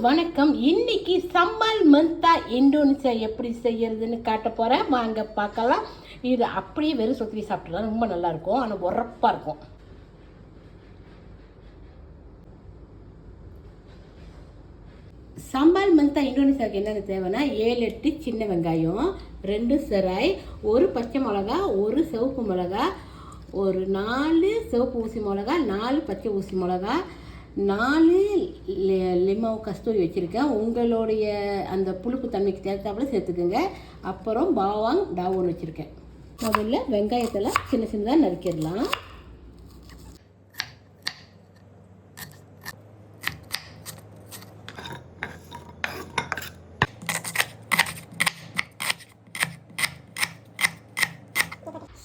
வணக்கம். இன்னைக்கு சம்பால் மந்தா இந்தோனேசியா எப்படி செய்யறதுன்னு காட்ட போறேன். வாங்க பார்க்கலாம். இது அப்படியே வெறும் சொத்தி சாப்பிட்டுலாம் ரொம்ப நல்லா இருக்கும். ஆனால் உரப்பா இருக்கும். சம்பால் மந்தா இந்தோனேசியாவுக்கு என்னென்ன தேவைன்னா 7-8 சின்ன வெங்காயம், 2 செராய், 1 பச்சை மிளகா, 1 சிவப்பு மிளகா, ஒரு 4 சிவப்பு ஊசி மிளகா, 4 பச்சை ஊசி மிளகா, 4 லிமோ கஸ்தூரி வச்சுருக்கேன். உங்களுடைய அந்த புளிப்பு தன்மைக்கு தேர்த்தாப்புல சேர்த்துக்குங்க. அப்புறம் பாவாங் டாவோன் வச்சுருக்கேன். முதல்ல வெங்காயத்தெல்லாம் சின்ன சின்னதாக நறுக்கிடலாம்.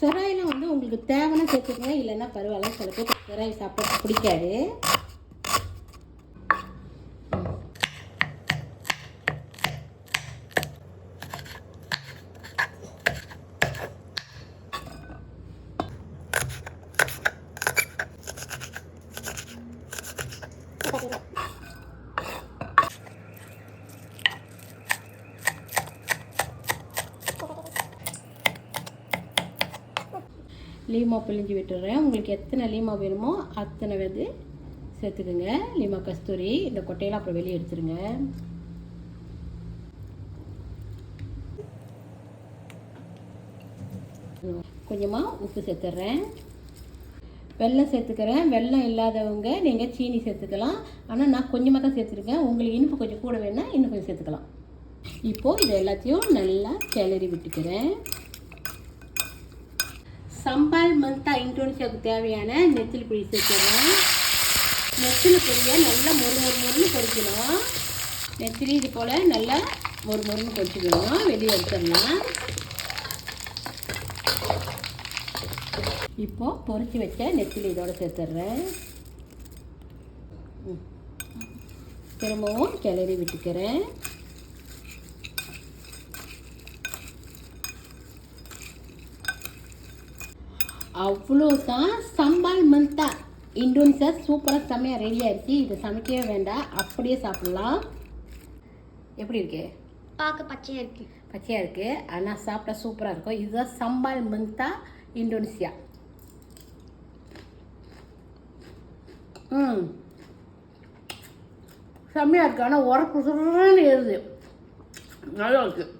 செராயெல்லாம் உங்களுக்கு தேவைன்னா சேர்த்துக்கங்க, இல்லைன்னா பரவாயில்ல. சில பேர் செராய் சாப்பிட பிடிக்காது. லீமா பிழிஞ்சு விட்டுறேன். உங்களுக்கு எத்தனை லீமா வேணுமோ அத்தனை சேர்த்துக்குங்க. லீமா கஸ்தூரி இந்த கொட்டையெல்லாம் அப்புறம் வெளியே எடுத்துருங்க. கொஞ்சமாக உப்பு சேர்த்துட்றேன். வெல்லம் சேர்த்துக்கிறேன். வெல்லம் இல்லாதவங்க நீங்கள் சீனி சேர்த்துக்கலாம். ஆனால் நான் கொஞ்சமாக தான் சேர்த்துருக்கேன். உங்களுக்கு இனிப்பு கொஞ்சம் கூட வேணுன்னா இன்னும் கொஞ்சம் சேர்த்துக்கலாம். இப்போது இது எல்லாத்தையும் நல்லா கிளறி விட்டுக்கிறேன். சம்பால் மந்தா இந்தோனேசியாவுக்கு தேவையான நெத்திலி பொடி சேர்த்துறேன். நெத்திலி பொடியை நல்லா மொறுன்னு பொரிக்கணும். நெத்திலி இது போல் நல்லா மொறுன்னு பொரிச்சுக்கணும். வெளியே எடுத்துடலாம். இப்போது பொரிச்சு வச்ச நெத்திலி இதோட சேர்த்துட்றேன். திரும்பவும் கிளறி விட்டுக்கிறேன். அவ்வளோதான். சம்பால் மந்தா இந்தோனேசியா சூப்பராக செம்மையாக ரெடி ஆயிடுச்சு. இதை சமைக்கவே வேண்டாம், அப்படியே சாப்பிட்லாம். எப்படி இருக்கு? பார்க்க பச்சையாக இருக்குது. ஆனால் சாப்பிட்டா சூப்பராக இருக்கும். இதுதான் சம்பால் மந்தா இந்தோனேசியா. செம்மையாக இருக்குது. ஆனால் உரப்பு சுருன்னு ஏறுது. நல்லா இருக்குது.